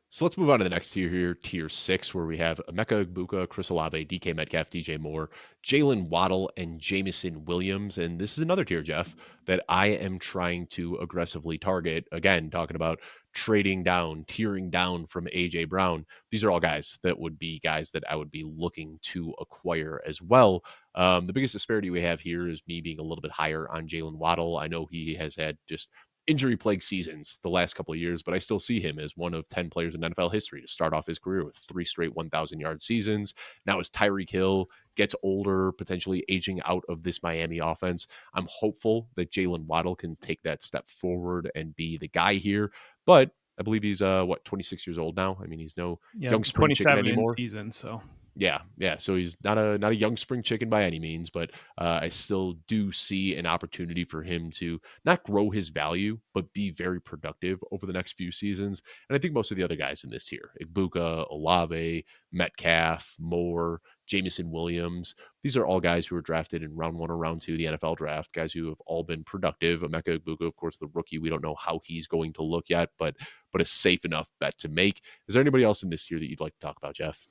Speaker 1: So let's move on to the next tier here, tier 6, where we have Emeka Egbuka, Chris Olave, DK Metcalf, DJ Moore, Jalen Waddle, and Jamison Williams. And this is another tier, Jeff, that I am trying to aggressively target. Again, talking about trading down, tearing down from AJ Brown. These are all guys that would be guys that I would be looking to acquire as well. The biggest disparity we have here is me being a little bit higher on Jalen Waddle. I know he has had just injury plagued seasons the last couple of years, but I still see him as one of 10 players in NFL history to start off his career with 3 straight 1,000-yard seasons. Now, as Tyreek Hill gets older, potentially aging out of this Miami offense, I'm hopeful that Jalen Waddle can take that step forward and be the guy here. But I believe he's 26 years old now. I mean, he's no
Speaker 2: Yeah,
Speaker 1: young spring chicken
Speaker 2: 27 in
Speaker 1: anymore.
Speaker 2: season. So
Speaker 1: Yeah, yeah. So he's not a young spring chicken by any means, but I still do see an opportunity for him to not grow his value, but be very productive over the next few seasons. And I think most of the other guys in this tier, Igbuka, Olave, Metcalf, Moore, Jamison Williams, these are all guys who were drafted in round 1 or round 2 of the NFL draft, guys who have all been productive. Emeka Igbuka, of course, the rookie. We don't know how he's going to look yet, but a safe enough bet to make. Is there anybody else in this tier that you'd like to talk about, Jeff?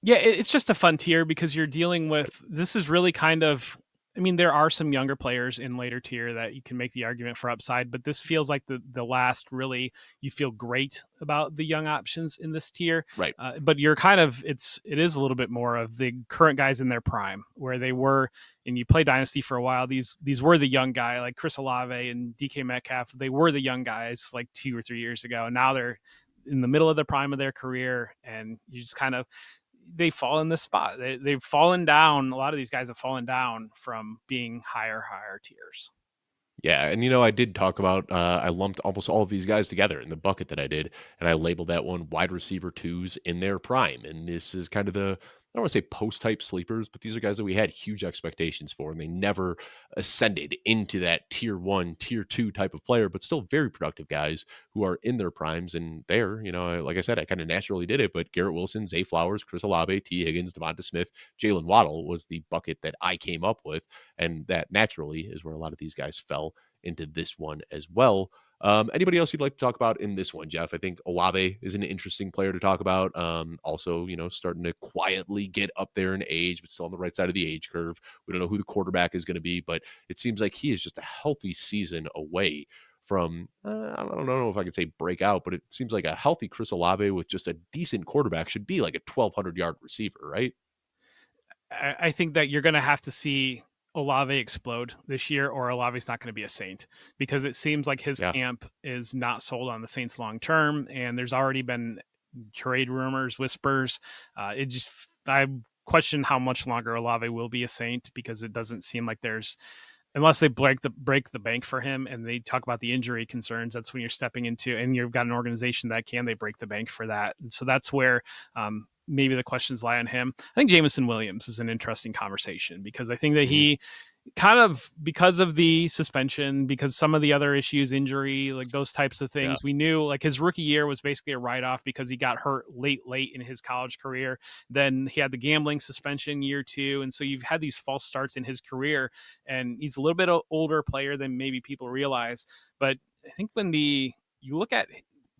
Speaker 2: yeah, it's just a fun tier because you're dealing with, this is really kind of, I mean, there are some younger players in later tier that you can make the argument for upside, but this feels like the last really, you feel great about the young options in this tier.
Speaker 1: Right.
Speaker 2: But you're kind of, it is a little bit more of the current guys in their prime where they were, and you play Dynasty for a while. These were the young guy like Chris Olave and DK Metcalf. They were the young guys like 2 or 3 years ago. And now they're in the middle of the prime of their career. And you just kind of, they fall in this spot. They've fallen down. A lot of these guys have fallen down from being higher tiers.
Speaker 1: Yeah, and I did talk about I lumped almost all of these guys together in the bucket that I did, and I labeled that one wide receiver twos in their prime. And this is kind of the, I don't want to say post type sleepers, but these are guys that we had huge expectations for, and they never ascended into that tier 1, tier 2 type of player, but still very productive guys who are in their primes. And there, like I said, I kind of naturally did it, but Garrett Wilson, Zay Flowers, Chris Olave, T. Higgins, Devonta Smith, Jalen Waddle was the bucket that I came up with, and that naturally is where a lot of these guys fell into this one as well. Anybody else you'd like to talk about in this one, Jeff? I think Olave is an interesting player to talk about. Also, starting to quietly get up there in age, but still on the right side of the age curve. We don't know who the quarterback is going to be, but it seems like he is just a healthy season away from, I don't know if I could say breakout, but it seems like a healthy Chris Olave with just a decent quarterback should be like a 1,200-yard receiver, right?
Speaker 2: I think that you're going to have to see Olave explode this year, or Olave's not going to be a Saint, because it seems like his
Speaker 1: Yeah,
Speaker 2: camp is not sold on the Saints long term, and there's already been trade rumors, whispers. I question how much longer Olave will be a Saint, because it doesn't seem like there's, unless they break the bank for him, and they talk about the injury concerns, that's when you're stepping into, and you've got an organization that can they break the bank for that. And so that's where maybe the questions lie on him. I think Jamison Williams is an interesting conversation, because I think that
Speaker 1: hmm,
Speaker 2: he kind of, because of the suspension, because some of the other issues, injury, like those types of
Speaker 1: yeah,
Speaker 2: things, we knew like his rookie year was basically a write-off because he got hurt late in his college career. Then he had the gambling suspension year 2. And so you've had these false starts in his career, and he's a little bit older player than maybe people realize. But I think you look at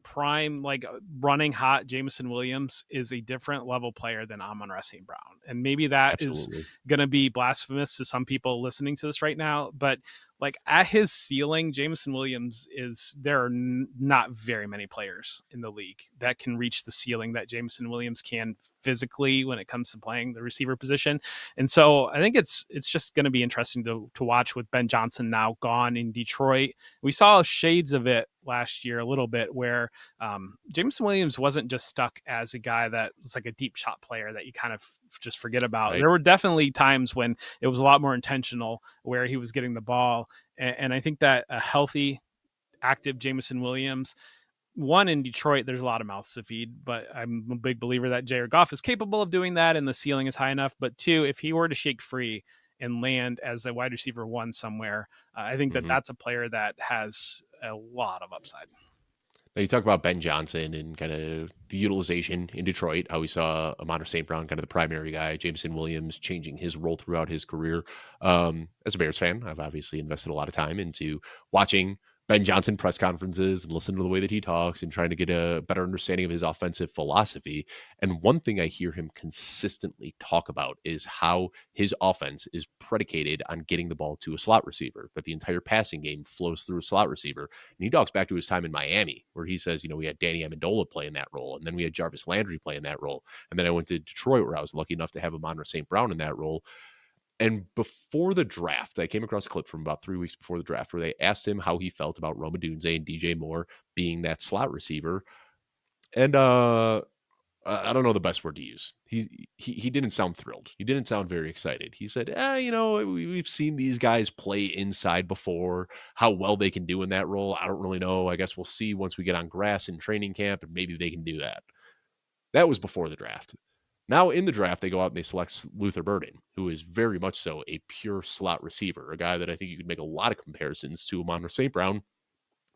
Speaker 2: prime, like running hot, Jamison Williams is a different level player than Amon-Ra St. Brown. And maybe that is
Speaker 1: absolutely.
Speaker 2: going to be blasphemous to some people listening to this right now. But like at his ceiling, Jameson Williams is there are not very many players in the league that can reach the ceiling that Jameson Williams can physically when it comes to playing the receiver position. And so I think it's just going to be interesting to watch with Ben Johnson now gone in Detroit. We saw shades of it last year a little bit where Jameson Williams wasn't just stuck as a guy that was like a deep shot player that you kind of just forget about.
Speaker 1: right?
Speaker 2: There were definitely times when it was a lot more intentional where he was getting the ball. And I think that a healthy, active Jameson Williams, one in Detroit, there's a lot of mouths to feed, but I'm a big believer that Jared Goff is capable of doing that and the ceiling is high enough. But two, if he were to shake free and land as a wide receiver one somewhere, I think that
Speaker 1: hmm
Speaker 2: that's a player that has a lot of upside.
Speaker 1: Now you talk about Ben Johnson and kind of the utilization in Detroit, how we saw Amon St. Brown, kind of the primary guy, Jameson Williams changing his role throughout his career. As a Bears fan, I've obviously invested a lot of time into watching Ben Johnson press conferences and listening to the way that he talks and trying to get a better understanding of his offensive philosophy. And one thing I hear him consistently talk about is how his offense is predicated on getting the ball to a slot receiver, that the entire passing game flows through a slot receiver. And he talks back to his time in Miami, where he says, we had Danny Amendola playing that role, and then we had Jarvis Landry playing that role. And then I went to Detroit, where I was lucky enough to have Amon St. Brown in that role. And before the draft, I came across a clip from about 3 weeks before the draft where they asked him how he felt about Roma Dunze and DJ Moore being that slot receiver. And I don't know the best word to use. He didn't sound thrilled. He didn't sound very excited. He said, we've seen these guys play inside before. How well they can do in that role, I don't really know. I guess we'll see once we get on grass in training camp, and maybe they can do that." That was before the draft. Now in the draft, they go out and they select Luther Burden, who is very much so a pure slot receiver, a guy that I think you could make a lot of comparisons to Amon St. Brown,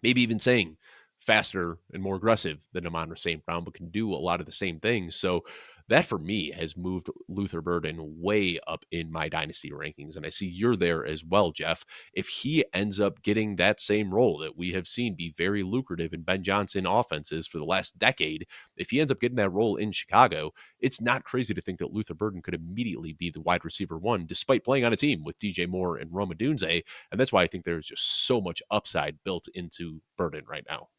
Speaker 1: maybe even saying faster and more aggressive than Amon St. Brown, but can do a lot of the same things. So that for me has moved Luther Burden way up in my dynasty rankings. And I see you're there as well, Jeff. If he ends up getting that same role that we have seen be very lucrative in Ben Johnson offenses for the last decade, if he ends up getting that role in Chicago, it's not crazy to think that Luther Burden could immediately be the wide receiver one, despite playing on a team with DJ Moore and Roma Dunze. And that's why I think there's just so much upside built into Burden right now.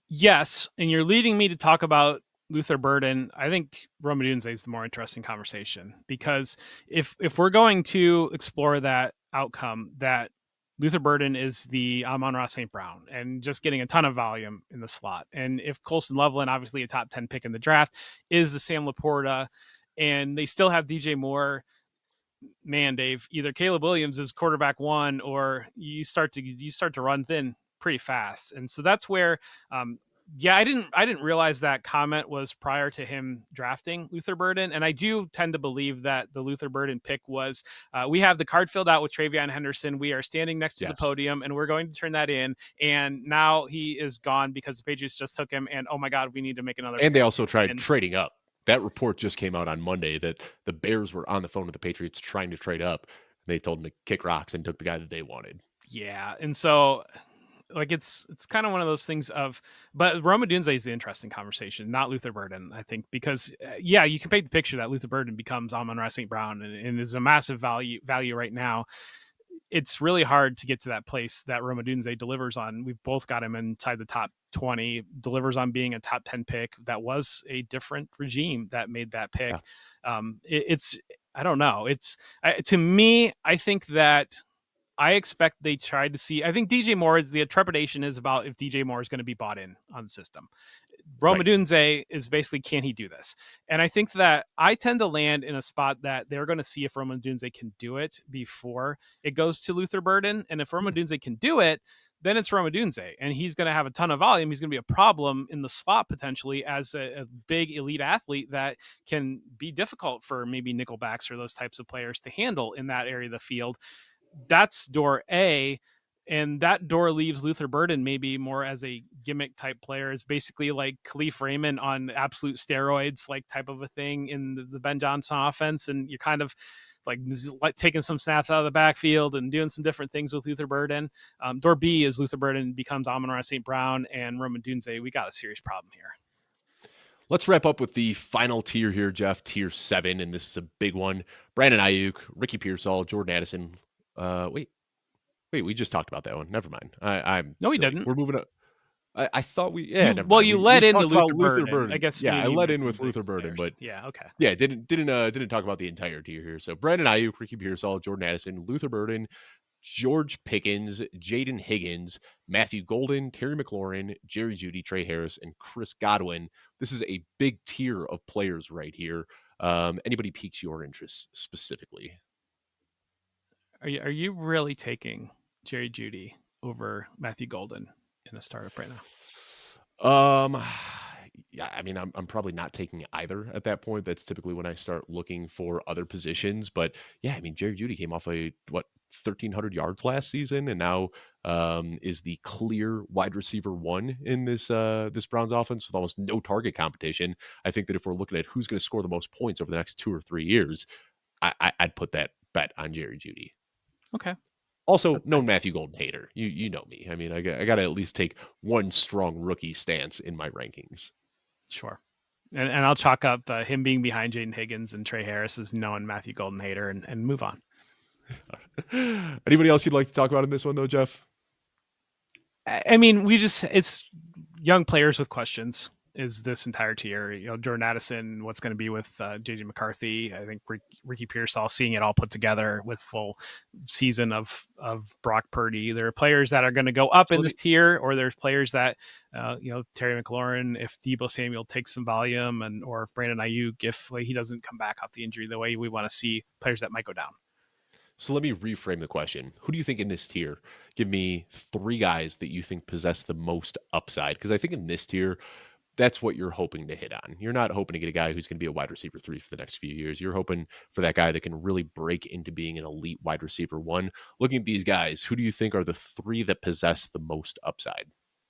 Speaker 2: Yes, and you're leading me to talk about Luther Burden. I think Roma Dunze is the more interesting conversation because if we're going to explore that outcome, that Luther Burden is the Amon-Ra St. Brown and just getting a ton of volume in the slot, and if Colston Loveland, obviously a top 10 pick in the draft, is the Sam Laporta, and they still have DJ Moore, man, Dave, either Caleb Williams is quarterback one, or you start to run thin pretty fast. And so that's where, yeah, I didn't realize that comment was prior to him drafting Luther Burden. And I do tend to believe that the Luther Burden pick was, we have the card filled out with Travion Henderson. We are standing next to the
Speaker 1: Yes.
Speaker 2: podium and we're going to turn that in. And now he is gone because the Patriots just took him. And oh my God, we need to make another
Speaker 1: And they
Speaker 2: pick.
Speaker 1: also tried
Speaker 2: And
Speaker 1: trading up. That report just came out on Monday that the Bears were on the phone with the Patriots trying to trade up. They told them to kick rocks and took the guy that they wanted.
Speaker 2: yeah. And so like it's kind of one of those things of, but Roma Dunze is the interesting conversation, not Luther Burden, I think, because yeah, you can paint the picture that Luther Burden becomes Amon-Ra St. Brown and is a massive value right now. It's really hard to get to that place that Roma Dunze delivers on. We've both got him inside the top 20, delivers on being a top 10 pick. That was a different regime that made that pick.
Speaker 1: Yeah.
Speaker 2: It's I don't know. To me, I think that I expect they tried to see. I think DJ Moore is the trepidation is about if DJ Moore is going to be bought in on the system. Roma
Speaker 1: Right.
Speaker 2: Dunze is basically, can he do this? And I think that I tend to land in a spot that they're going to see if Roma Dunze can do it before it goes to Luther Burden. And if Roma Dunze can do it, then it's Roma Dunze, and he's going to have a ton of volume. He's going to be a problem in the slot potentially as a big elite athlete that can be difficult for maybe nickelbacks or those types of players to handle in that area of the field. That's door A. And that door leaves Luther Burden maybe more as a gimmick type player. It's basically like Khalif Raymond on absolute steroids, like type of a thing in the Ben Johnson offense. And you're kind of like taking some snaps out of the backfield and doing some different things with Luther Burden. Door B is Luther Burden becomes Amon-Ra St. Brown and Roma Dunze. We got a serious problem here.
Speaker 1: Let's wrap up with the final tier here, Jeff, tier 7. And this is a big one. Brandon Ayuk, Ricky Pearsall, Jordan Addison. Wait. Wait, we just talked about that one. Never mind. I'm
Speaker 2: No, we
Speaker 1: silly.
Speaker 2: didn't.
Speaker 1: We're moving up. I thought yeah, never mind.
Speaker 2: You
Speaker 1: We
Speaker 2: led into
Speaker 1: talked about
Speaker 2: Luther
Speaker 1: Luther
Speaker 2: Burden. I
Speaker 1: Burden.
Speaker 2: guess
Speaker 1: Yeah, I
Speaker 2: maybe
Speaker 1: led in
Speaker 2: move
Speaker 1: with
Speaker 2: the
Speaker 1: Luther Burden,
Speaker 2: players.
Speaker 1: but
Speaker 2: Yeah, okay.
Speaker 1: yeah, didn't talk about the entire tier here. So Brandon Ayuk, Ricky Pearsall, Jordan Addison, Luther Burden, George Pickens, Jaden Higgins, Matthew Golden, Terry McLaurin, Jerry Jeudy, Trey Harris, and Chris Godwin. This is a big tier of players right here. Anybody piques your interest specifically?
Speaker 2: Are you really taking Jerry Jeudy over Matthew Golden in a startup right now?
Speaker 1: Um, yeah, I mean, I'm probably not taking either at that point. That's typically when I start looking for other positions. But yeah, I mean, Jerry Jeudy came off a 1,300 yards last season, and now is the clear wide receiver one in this Browns offense with almost no target competition. I think that if we're looking at who's going to score the most points over the next 2 or 3 years, I'd put that bet on Jerry Jeudy.
Speaker 2: Okay,
Speaker 1: Also,
Speaker 2: that's
Speaker 1: known
Speaker 2: fine.
Speaker 1: Matthew Golden hater. You know me. I mean, I got to at least take one strong rookie stance in my rankings.
Speaker 2: Sure. And I'll chalk up him being behind Jaden Higgins and Trey Harris as known Matthew Golden hater and move on.
Speaker 1: Anybody else you'd like to talk about in this one, though, Jeff?
Speaker 2: I mean, it's young players with questions is this entire tier. Jordan Addison, what's going to be with JJ McCarthy? I think Ricky Pearsall seeing it all put together with full season of Brock Purdy. There are players that are going to go up in this tier, or there's players that Terry McLaurin, if Deebo Samuel takes some volume, or if Brandon Ayuk, if he doesn't come back off the injury the way we want to see, players that might go down.
Speaker 1: So let me reframe the question. Who do you think in this tier? Give me 3 guys that you think possess the most upside. Because I think in this tier, that's what you're hoping to hit on. You're not hoping to get a guy who's going to be a wide receiver 3 for the next few years. You're hoping for that guy that can really break into being an elite wide receiver 1. Looking at these guys, who do you think are the 3 that possess the most upside?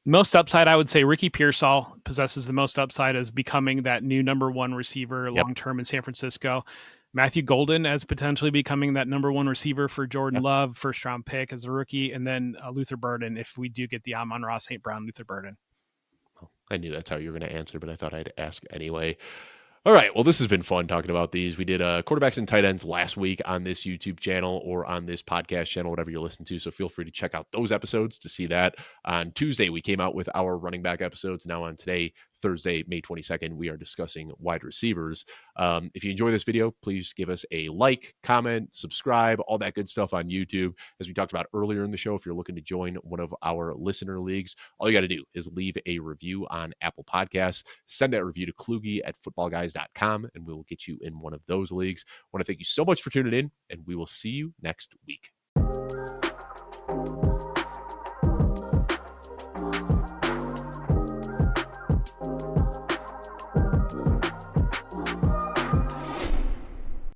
Speaker 2: Most upside, I would say Ricky Pearsall possesses the most upside as becoming that new number 1 receiver
Speaker 1: Yep.
Speaker 2: long-term in San Francisco. Matthew Golden as potentially becoming that number 1 receiver for Jordan Love, first round pick as a rookie. And then Luther Burden, if we do get the Amon-Ra St. Brown, Luther Burden.
Speaker 1: I knew that's how you were going to answer, but I thought I'd ask anyway. All right. Well, this has been fun talking about these. We did quarterbacks and tight ends last week on this YouTube channel or on this podcast channel, whatever you're listening to. So feel free to check out those episodes to see that. On Tuesday, we came out with our running back episodes. Now on today, Thursday, May 22nd, we are discussing wide receivers. If you enjoy this video, please give us a like, comment, subscribe, all that good stuff on YouTube. As we talked about earlier in the show, if you're looking to join one of our listener leagues, all you got to do is leave a review on Apple Podcasts. Send that review to kluge@footballguys.com, and we will get you in one of those leagues. I want to thank you so much for tuning in, and we will see you next week.